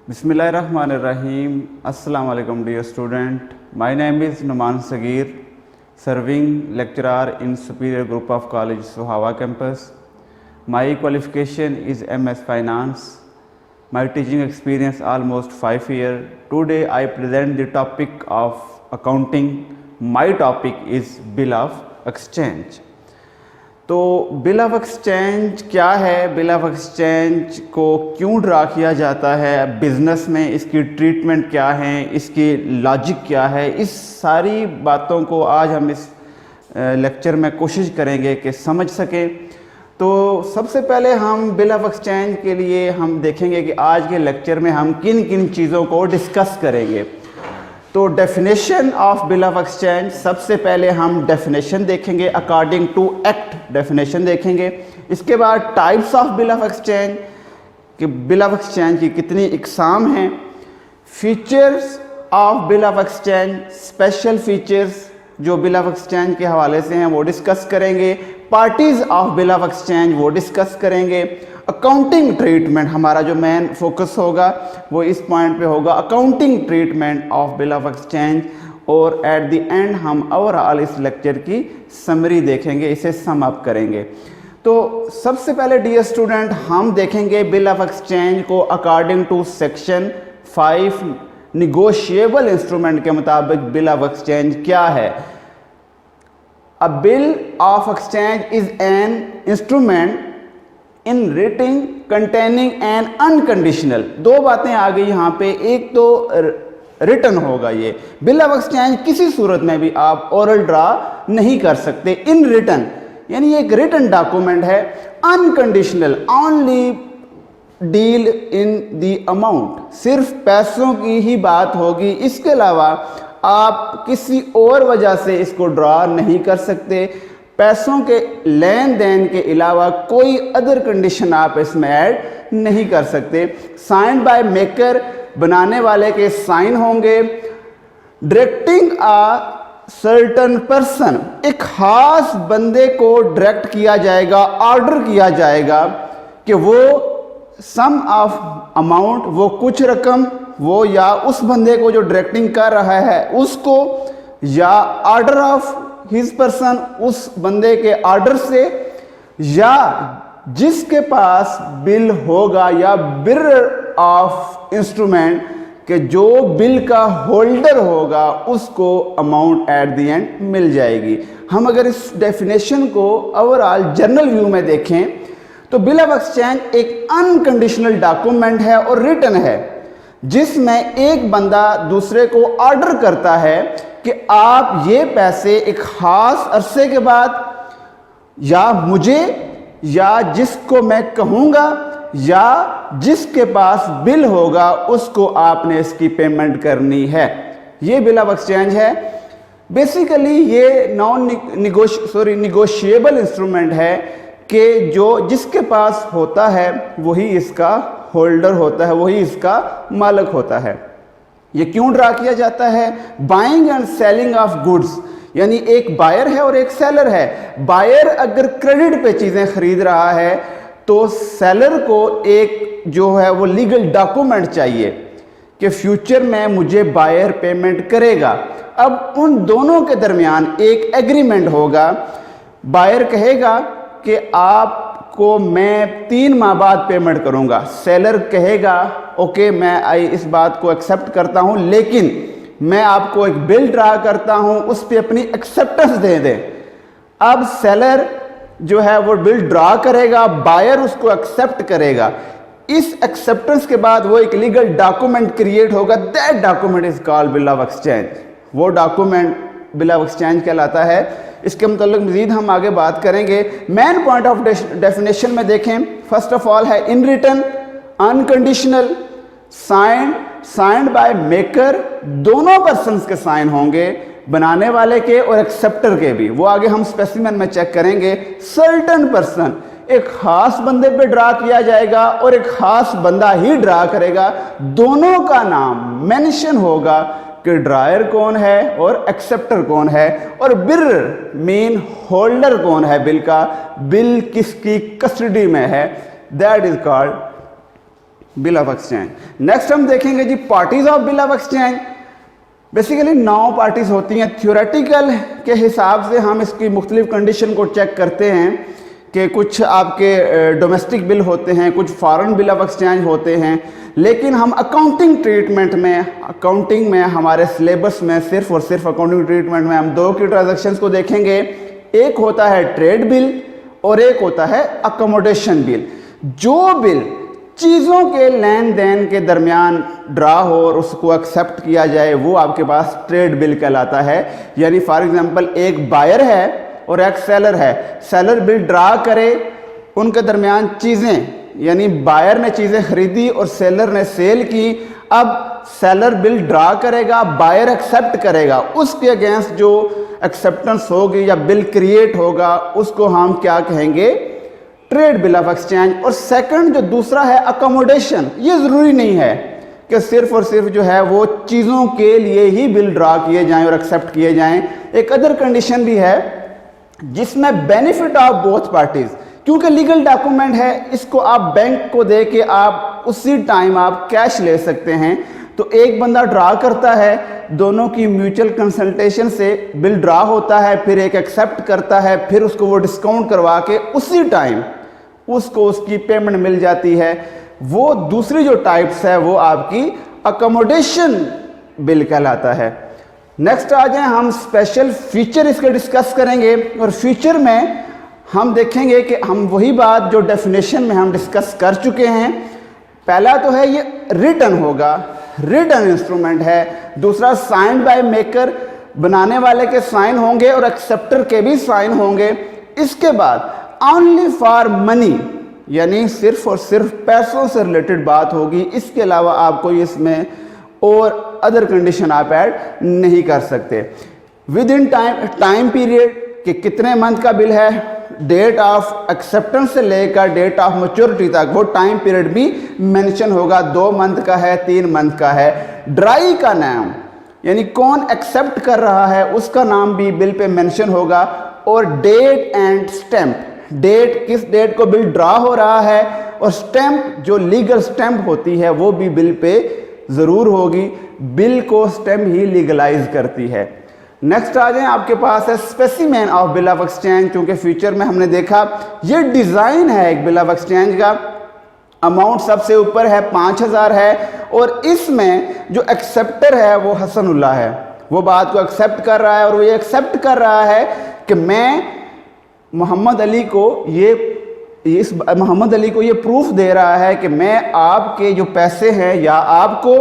Bismillahirrahmanirrahim. Assalamu alaikum dear student. My name is Numan Sagir, serving lecturer in Superior Group of College Sohawa campus. My qualification is MS Finance. My teaching experience almost 5 years. Today I present the topic of accounting. My topic is bill of exchange. तो bill of exchange क्या है, bill of exchange को क्यों draw किया जाता है business में, इसकी ट्रीटमेंट क्या है, इसकी लॉजिक क्या है, इस सारी बातों को आज हम इस लेक्चर में कोशिश करेंगे कि समझ सकें। तो सबसे पहले हम बिल ऑफ एक्सचेंज के लिए हम देखेंगे कि आज के लेक्चर में हम किन किन चीज़ों को डिस्कस करेंगे। तो definition of bill of exchange, सबसे पहले हम डेफिनेशन देखेंगे, अकॉर्डिंग टू एक्ट डेफिनेशन देखेंगे। इसके बाद types of bill of exchange कि बिल ऑफ एक्सचेंज की कितनी इकसाम हैं, features of bill of exchange, special features जो बिल ऑफ एक्सचेंज के हवाले से हैं वो डिस्कस करेंगे, parties of bill of exchange वो डिस्कस करेंगे। अकाउंटिंग ट्रीटमेंट हमारा जो मेन फोकस होगा वो इस पॉइंट पे होगा, accounting treatment of bill of exchange. और एट द एंड हम ओवरऑल इस लेक्चर की समरी देखेंगे, इसे सम अप करेंगे। तो सबसे पहले डियर स्टूडेंट हम देखेंगे बिल ऑफ एक्सचेंज को according to section 5 negotiable instrument के मुताबिक बिल ऑफ एक्सचेंज क्या है। A bill of exchange is an instrument in writing containing an unconditional. दो बातें आ गई यहाँ पे, एक तो रिटर्न होगा, ये बिल ऑफ एक्सचेंज किसी सूरत में भी आप ओरल ड्रा नहीं कर सकते। इन रिटर्न यानी ये एक रिटर्न डॉक्यूमेंट है। Unconditional only deal in the amount, सिर्फ पैसों की ही बात होगी, इसके अलावा आप किसी और वजह से इसको ड्रा नहीं कर सकते। पैसों के लेन देन के अलावा कोई अदर कंडीशन आप इसमें ऐड नहीं कर सकते। साइन बाय मेकर, बनाने वाले के साइन होंगे। डायरेक्टिंग अ सर्टन पर्सन, एक खास बंदे को डायरेक्ट किया जाएगा, ऑर्डर किया जाएगा कि वो सम ऑफ अमाउंट, वो कुछ रकम, वो या उस बंदे को जो डायरेक्टिंग कर रहा है उसको, या ऑर्डर ऑफ हिज पर्सन, उस बंदे के ऑर्डर से, या जिसके पास बिल होगा या बिल ऑफ इंस्ट्रूमेंट के जो बिल का होल्डर होगा उसको अमाउंट एट द एंड मिल जाएगी। हम अगर इस डेफिनेशन को ओवरऑल जनरल व्यू में देखें तो बिल ऑफ एक्सचेंज एक अनकंडीशनल डॉक्यूमेंट है और रिटन है, जिसमें एक बंदा दूसरे को ऑर्डर करता है कि आप ये पैसे एक खास अरसे के बाद या मुझे या जिसको मैं कहूँगा या जिसके पास बिल होगा उसको आपने इसकी पेमेंट करनी है। ये बिल ऑफ एक्सचेंज है। बेसिकली ये निगोशिएबल इंस्ट्रूमेंट है कि जो जिसके पास होता है वही इसका होल्डर होता है, वही इसका मालिक होता है। ये क्यों ड्रा किया जाता है? Buying and selling of goods, यानी एक बायर है और एक सेलर है। बायर अगर क्रेडिट पे चीज़ें खरीद रहा है तो सेलर को एक जो है वो लीगल डॉक्यूमेंट चाहिए कि फ्यूचर में मुझे बायर पेमेंट करेगा। अब उन दोनों के दरमियान एक एग्रीमेंट होगा। बायर कहेगा कि आपको मैं 3 माह बाद पेमेंट करूंगा, सेलर कहेगा ओके मैं इस बात को एक्सेप्ट करता हूं, लेकिन मैं आपको एक बिल ड्रा करता हूं, उस पर अपनी एक्सेप्टेंस दे दें। अब सेलर जो है वो बिल ड्रा करेगा, बायर उसको एक्सेप्ट करेगा। इस एक्सेप्टेंस के बाद वो एक लीगल डॉक्यूमेंट क्रिएट होगा, that document is called bill of exchange. वो डॉक्यूमेंट बिल ऑफ एक्सचेंज कहलाता है। इसके मतलब मजीद हम आगे बात करेंगे। मेन पॉइंट ऑफ डेफिनेशन में देखें, फर्स्ट ऑफ ऑल है in written, unconditional, signed by maker, दोनों पर्सन्स के साइन होंगे, बनाने वाले के और एक्सेप्टर के भी, वो आगे हम स्पेसिमेन में चेक करेंगे। सर्टन पर्सन, एक खास बंदे पे ड्रा किया जाएगा और एक खास बंदा ही ड्रा करेगा, दोनों का नाम मेंशन होगा कि ड्रायर कौन है और एक्सेप्टर कौन है, और बिल मीन होल्डर कौन है बिल का, बिल किसकी कस्टडी में है, that is called bill of exchange. Next हम देखेंगे जी parties of bill of exchange. Basically 9 parties होती हैं। थ्योरेटिकल के हिसाब से हम इसकी मुख्तलिफ कंडीशन को चेक करते हैं कि कुछ आपके डोमेस्टिक बिल होते हैं, कुछ फॉरेन बिल ऑफ एक्सचेंज होते हैं, लेकिन हम अकाउंटिंग ट्रीटमेंट में हमारे सिलेबस में सिर्फ और सिर्फ अकाउंटिंग ट्रीटमेंट में हम 2 की ट्रांजैक्शंस को देखेंगे। एक होता है ट्रेड बिल और एक होता है अकोमोडेशन बिल। जो बिल चीज़ों के लेन देन के दरमियान ड्रा हो और उसको एक्सेप्ट किया जाए वो आपके पास ट्रेड बिल कहलाता है। यानी फॉर एग्जांपल एक बायर है और एक सेलर है, सेलर बिल ड्रा करे, उनके दरमियान चीज़ें यानी बायर ने चीज़ें खरीदी और सेलर ने सेल की। अब सेलर बिल ड्रा करेगा, बायर एक्सेप्ट करेगा, उसके अगेंस्ट जो एक्सेप्टेंस होगी या बिल क्रिएट होगा उसको हम क्या कहेंगे, ट्रेड बिल ऑफ एक्सचेंज। और सेकंड जो दूसरा है अकोमोडेशन, ये ज़रूरी नहीं है कि सिर्फ और सिर्फ जो है वो चीज़ों के लिए ही बिल ड्रा किए जाएं और एक्सेप्ट किए जाएं। एक अदर कंडीशन भी है जिसमें बेनिफिट ऑफ बोथ पार्टीज, क्योंकि लीगल डॉक्यूमेंट है, इसको आप बैंक को दे के आप उसी टाइम आप कैश ले सकते हैं। तो एक बंदा ड्रा करता है, दोनों की म्यूचुअल कंसल्टेशन से बिल ड्रा होता है, फिर एक एक्सेप्ट करता है, फिर उसको वो डिस्काउंट करवा के उसी टाइम उसको उसकी पेमेंट मिल जाती है। वो दूसरी जो टाइप्स है वो आपकी अकोमोडेशन बिल कहलाता है। नेक्स्ट आ जाए, हम स्पेशल फीचर इसके डिस्कस करेंगे और फीचर में हम देखेंगे कि हम वही बात जो डेफिनेशन में हम डिस्कस कर चुके हैं। पहला तो है ये रिटन होगा, रिटन इंस्ट्रूमेंट है। दूसरा साइन बाय मेकर, बनाने वाले के साइन होंगे और एक्सेप्टर के भी साइन होंगे। इसके बाद ओनली फॉर मनी, यानी सिर्फ और सिर्फ पैसों से रिलेटेड बात होगी। इसके अलावा आप कोई इसमें और अदर कंडीशन आप ऐड नहीं कर सकते। विद इन टाइम पीरियड कि कितने मंथ का बिल है, डेट ऑफ एक्सेप्टेंस से लेकर डेट ऑफ मैच्योरिटी तक वो टाइम पीरियड भी मेंशन होगा। 2 मंथ का है, 3 मंथ का है। ड्राई का नाम यानी कौन एक्सेप्ट कर रहा है उसका नाम भी बिल पे मेंशन होगा। और डेट एंड स्टैंप, डेट किस डेट को बिल ड्रा हो रहा है, और स्टैंप जो लीगल स्टैंप होती है वो भी बिल पे ज़रूर होगी। बिल को स्टैंप ही लीगलाइज करती है। नेक्स्ट आ जाए, आपके पास है specimen of bill of exchange. क्योंकि फ्यूचर में हमने देखा ये डिज़ाइन है एक बिल ऑफ एक्सचेंज का। अमाउंट सबसे ऊपर है 5000 है और इसमें जो एक्सेप्टर है वो हसनुल्लाह है। वो बात को एक्सेप्ट कर रहा है और वो ये एक्सेप्ट कर रहा है कि मैं मोहम्मद अली को मोहम्मद अली को ये प्रूफ दे रहा है कि मैं आपके जो पैसे हैं या आपको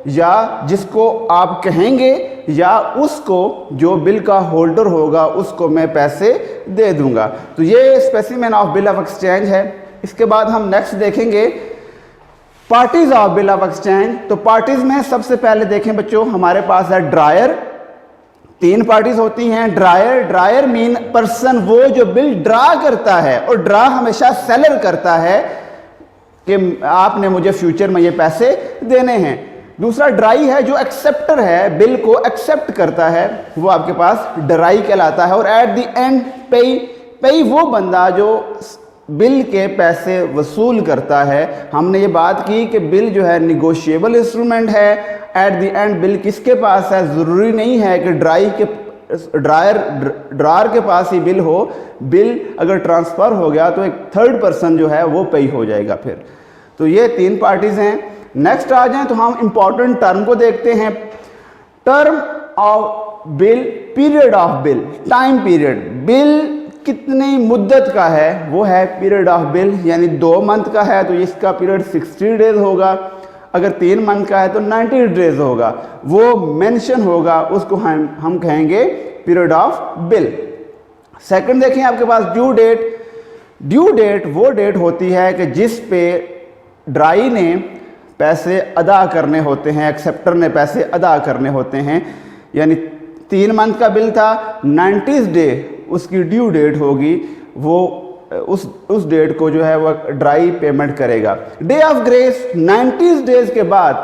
या जिसको आप कहेंगे या उसको जो बिल का होल्डर होगा उसको मैं पैसे दे दूंगा। तो ये specimen of bill of exchange है। इसके बाद हम नेक्स्ट देखेंगे parties of bill of exchange. तो पार्टीज में सबसे पहले देखें बच्चों, हमारे पास है ड्रायर। 3 पार्टीज होती हैं। ड्रायर मीन पर्सन, वो जो बिल ड्रा करता है, और ड्रा हमेशा सेलर करता है कि आपने मुझे फ्यूचर में ये पैसे देने हैं। दूसरा ड्राई है जो एक्सेप्टर है, बिल को एक्सेप्ट करता है, वो आपके पास ड्राई कहलाता है। और एट द एंड पेई वो बंदा जो बिल के पैसे वसूल करता है। हमने ये बात की कि बिल जो है निगोशिएबल इंस्ट्रूमेंट है। एट द एंड बिल किसके पास है, ज़रूरी नहीं है कि ड्रायर के पास ही बिल हो। बिल अगर ट्रांसफ़र हो गया तो एक थर्ड पर्सन जो है वो पे हो जाएगा फिर। तो ये 3 पार्टीज़ हैं। नेक्स्ट आ जाएं तो हम इंपॉर्टेंट टर्म को देखते हैं। Term of bill, period of bill, time period. Bill कितनी मुद्दत का है वो है पीरियड ऑफ बिल। यानी 2 मंथ का है तो इसका पीरियड 60 डेज होगा। अगर 3 मंथ का है तो 90 डेज होगा। वो मेंशन होगा, उसको हम कहेंगे पीरियड ऑफ बिल। सेकंड देखें आपके पास ड्यू डेट। ड्यू डेट वो डेट होती है कि जिस पे ड्राई ने पैसे अदा करने होते हैं, एक्सेप्टर ने पैसे अदा करने होते हैं। यानी 3 मंथ का बिल था, 90 डे उसकी ड्यू डेट होगी। वो उस डेट को जो है वो ड्राई पेमेंट करेगा। डे ऑफ ग्रेस, 90 डेज के बाद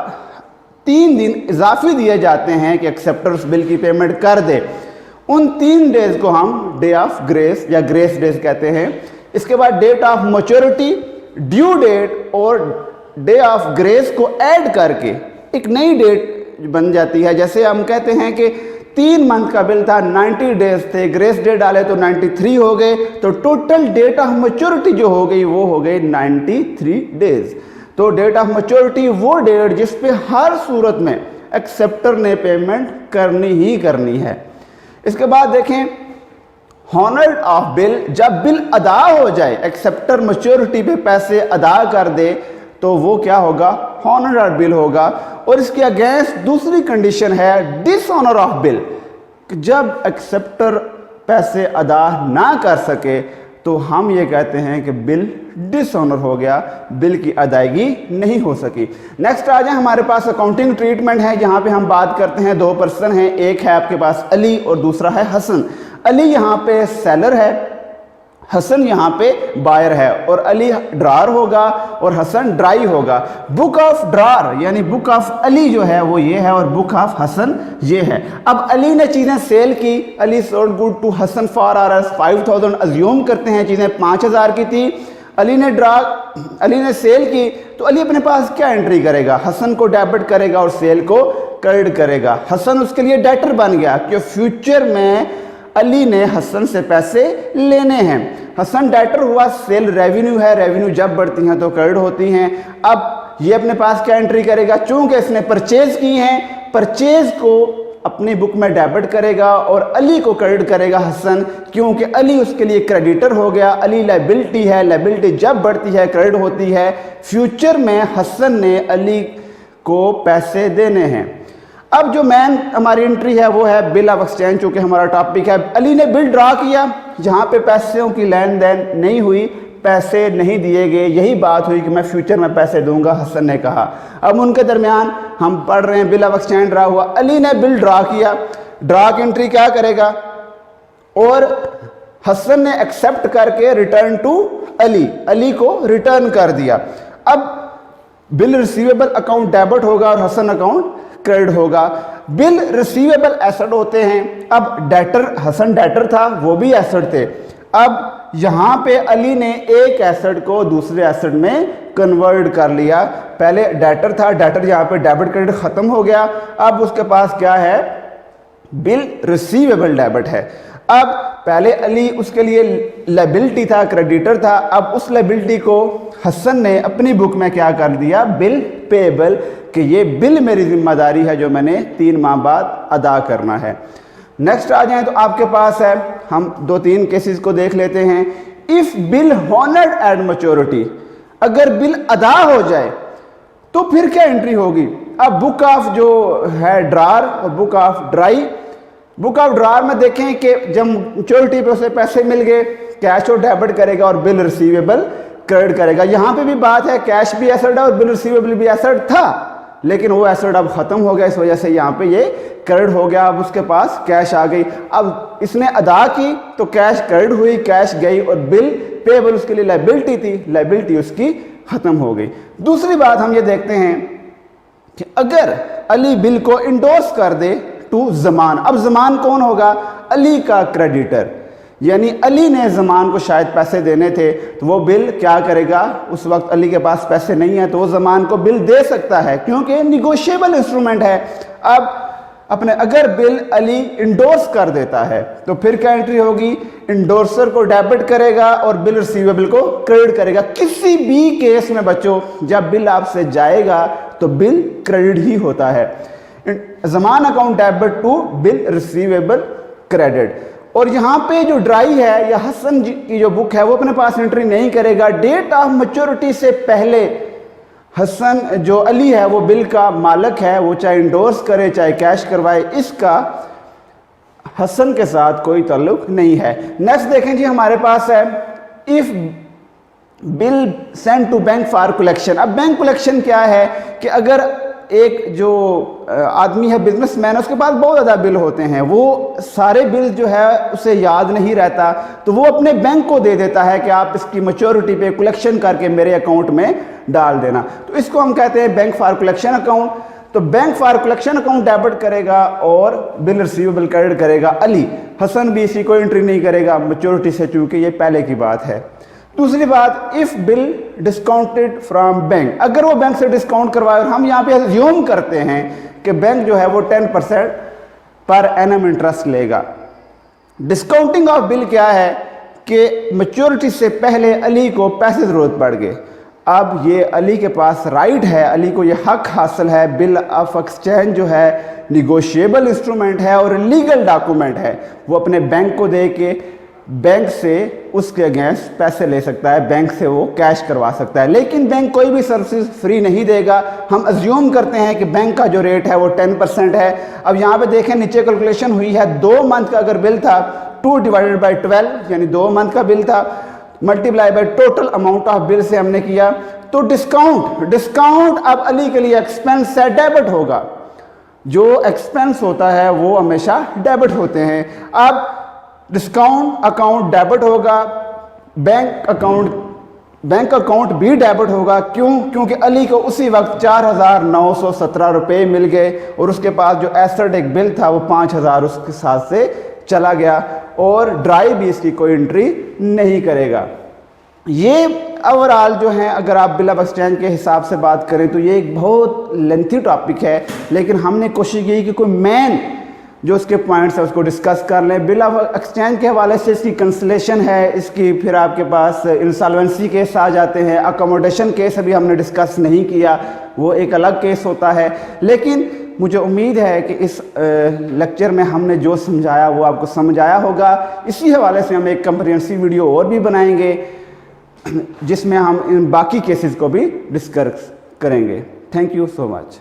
3 दिन इजाफी दिए जाते हैं कि एक्सेप्टर उस बिल की पेमेंट कर दे। उन 3 डेज को हम डे ऑफ ग्रेस या ग्रेस डेज कहते हैं। इसके बाद date of maturity, due date और डे ऑफ ग्रेस को ऐड करके एक नई डेट बन जाती है। जैसे हम कहते हैं कि 3 मंथ का बिल था, 90 डेज थे, ग्रेस डे डाले तो 93 हो गए, तो टोटल डेट ऑफ मैच्योरिटी जो हो गई वो हो गई 93 डेज। तो डेट ऑफ मैच्योरिटी वो डेट जिस पे हर सूरत में एक्सेप्टर ने पेमेंट करनी ही करनी है। इसके बाद देखें हॉनर्ड ऑफ बिल, जब बिल अदा हो जाए, एक्सेप्टर मैच्योरिटी पे पैसे अदा कर दे तो वो क्या होगा, हॉनर्ड ऑफ बिल होगा। और इसके अगेंस्ट दूसरी कंडीशन है डिसऑनर ऑफ बिल, जब एक्सेप्टर पैसे अदा ना कर सके तो हम ये कहते हैं कि बिल डिसऑनर हो गया, बिल की अदायगी नहीं हो सकी। नेक्स्ट आ जाए, हमारे पास अकाउंटिंग ट्रीटमेंट है, जहां पे हम बात करते हैं 2 पर्सन हैं, एक है आपके पास अली और दूसरा है हसन। अली यहाँ पे सेलर है, हसन यहाँ पे बायर है, और अली ड्रार होगा और हसन ड्राई होगा। बुक ऑफ ड्रार यानी बुक ऑफ अली जो है वो ये है और बुक ऑफ हसन ये है। अब अली ने चीज़ें सेल की, Ali sold good to Hasan for R S 5000, assume करते हैं चीज़ें 5000 की थी। अली ने सेल की, तो अली अपने पास क्या एंट्री करेगा, हसन को डेबिट करेगा और सेल को क्रेडिट करेगा। हसन उसके लिए डेटर बन गया कि फ्यूचर में अली ने हसन से पैसे लेने हैं। हसन डेटर हुआ, सेल रेवेन्यू है, रेवेन्यू जब बढ़ती हैं तो क्रेडिट होती हैं। अब ये अपने पास क्या एंट्री करेगा, चूंकि इसने परचेज की हैं, परचेज को अपनी बुक में डेबिट करेगा और अली को क्रेडिट करेगा हसन, क्योंकि अली उसके लिए क्रेडिटर हो गया। अली लायबिलिटी है, लायबिलिटी जब बढ़ती है क्रेडिट होती है। फ्यूचर में हसन ने अली को पैसे देने हैं। अब जो मेन हमारी एंट्री है वो है बिल ऑफ एक्सचेंज, चूंकि हमारा टॉपिक है। अली ने बिल ड्रा किया जहां पे पैसों की लेन देन नहीं हुई, पैसे नहीं दिए गए, यही बात हुई कि मैं फ्यूचर में पैसे दूंगा, हसन ने कहा। अब उनके दरमियान हम पढ़ रहे हैं बिल ऑफ एक्सचेंज ड्रा हुआ, अली ने बिल ड्रा किया, ड्रा की एंट्री क्या करेगा, और हसन ने एक्सेप्ट करके रिटर्न टू अली, अली को रिटर्न कर दिया। अब बिल रिसीवेबल अकाउंट डेबिट होगा और हसन अकाउंट क्रेडिट होगा। बिल रिसीवेबल एसेट होते हैं। अब डेटर, हसन डेटर था, वो भी एसेट थे। अब यहां पे अली ने एक एसेट को दूसरे एसेट में कन्वर्ट कर लिया। पहले डेटर था, डेटर यहां पे डेबिट क्रेडिट खत्म हो गया। अब उसके पास क्या है, बिल रिसीवेबल डेबिट है। अब पहले अली उसके लिए लायबिलिटी था, क्रेडिटर था। अब उस लायबिलिटी को हसन ने अपनी बुक में क्या कर दिया, बिल पेएबल, कि ये बिल मेरी जिम्मेदारी है जो मैंने 3 माह बाद अदा करना है। नेक्स्ट आ जाए तो आपके पास है, हम 2-3 केसेस को देख लेते हैं। If bill honoured at maturity, अगर बिल अदा हो जाए तो फिर क्या एंट्री होगी। अब बुक ऑफ जो है ड्रार और book of dry, book of ड्रार में देखें कि जब मैच्योरिटी पे उसे पैसे मिल गए, कैश और डेबिट करेगा और बिल रिसीवेबल क्रेडिट करेगा। यहां पे भी बात है, कैश भी एसेट है और बिल रिसीवेबल भी एसेट था, लेकिन वो एसेट अब खत्म हो गया, इस वजह से यहाँ पे ये क्रेडिट हो गया। अब उसके पास कैश आ गई, अब इसने अदा की तो कैश क्रेडिट हुई, कैश गई, और बिल पेएबल उसके लिए लायबिलिटी थी, लायबिलिटी उसकी खत्म हो गई। दूसरी बात हम ये देखते हैं कि अगर अली बिल को इंडोर्स कर दे टू जमान, अब जमान कौन होगा, अली का क्रेडिटर, यानी अली ने जमान को शायद पैसे देने थे, तो वो बिल क्या करेगा, उस वक्त अली के पास पैसे नहीं है तो वो जमान को बिल दे सकता है, क्योंकि निगोशिएबल इंस्ट्रूमेंट है। अब अपने अगर बिल अली इंडोर्स कर देता है तो फिर क्या एंट्री होगी, इंडोर्सर को डेबिट करेगा और बिल रिसीवेबल को क्रेडिट करेगा। किसी भी केस में बच्चों जब बिल आपसे जाएगा तो बिल क्रेडिट ही होता है। जमान account debit to bill receivable credit. और यहाँ पे जो ड्राई है या हसन की जो बुक है वो अपने पास एंट्री नहीं करेगा। डेट ऑफ मैच्योरिटी से पहले हसन जो अली है वो बिल का मालिक है, वो चाहे इंडोर्स करे चाहे कैश करवाए, इसका हसन के साथ कोई ताल्लुक नहीं है। नेक्स्ट देखें जी, हमारे पास है if bill send to bank for collection. अब बैंक कलेक्शन क्या है कि अगर एक जो आदमी है बिजनेसमैन, उसके पास बहुत ज़्यादा बिल होते हैं, वो सारे बिल जो है उसे याद नहीं रहता, तो वो अपने बैंक को दे देता है कि आप इसकी मैच्योरिटी पे कलेक्शन करके मेरे अकाउंट में डाल देना। तो इसको हम कहते हैं बैंक फॉर कलेक्शन अकाउंट। तो bank for collection account debit करेगा और बिल रिसीवेबल क्रेडिट करेगा अली। हसन भी इसी को एंट्री नहीं करेगा मैच्योरिटी से, चूंकि ये पहले की बात है। दूसरी बात, if bill discounted from bank, अगर वो बैंक से डिस्काउंट करवाए और हम यहाँ पे अज्यूम करते हैं कि बैंक जो है वो 10% पर एनम इंटरेस्ट लेगा। डिस्काउंटिंग ऑफ बिल क्या है कि मैच्योरिटी से पहले अली को पैसे ज़रूरत पड़ गए। अब ये अली के पास राइट है, अली को ये हक हासिल है। बिल ऑफ एक्सचेंज जो है निगोशिएबल इंस्ट्रूमेंट है और लीगल डॉक्यूमेंट है। वो अपने बैंक को दे के बैंक से उसके अगेंस्ट पैसे ले सकता है, बैंक से वो कैश करवा सकता है। लेकिन बैंक कोई भी सर्विस फ्री नहीं देगा। हम अज्यूम करते हैं कि बैंक का जो रेट है वो 10% है। अब यहाँ पे देखें, नीचे कैलकुलेशन हुई है, 2 मंथ का अगर बिल था 2 डिवाइडेड बाई 12 यानी 2 मंथ का बिल था, multiply by total amount of bill से हमने किया, तो डिस्काउंट अब अली के लिए एक्सपेंस है, डेबिट होगा। जो एक्सपेंस होता है वो हमेशा डेबिट होते हैं। अब डिस्काउंट अकाउंट डेबिट होगा, बैंक अकाउंट भी डेबिट होगा। क्यों? क्योंकि अली को उसी वक्त 4,917 रुपये मिल गए और उसके पास जो एसेट एक बिल था वो 5,000 उसके साथ से चला गया और ड्राई भी इसकी कोई एंट्री नहीं करेगा। ये ओवरऑल जो है, अगर आप बिल ऑफ एक्सचेंज के हिसाब से बात करें तो ये एक बहुत लेंथी टॉपिक है, लेकिन हमने कोशिश की कि कोई मेन जो उसके पॉइंट्स है उसको डिस्कस कर लें। बिल ऑफ एक्सचेंज के हवाले से इसकी कंसलेशन है, इसकी फिर आपके पास इंसॉल्वेंसी केस आ जाते हैं, अकोमोडेशन केस अभी हमने डिस्कस नहीं किया, वो एक अलग केस होता है। लेकिन मुझे उम्मीद है कि इस लेक्चर में हमने जो समझाया वो आपको समझ आया होगा। इसी हवाले से हम एक कंप्रिहेंसिव वीडियो और भी बनाएंगे जिसमें हम इन बाकी केसेस को भी डिस्कस करेंगे। Thank you so much.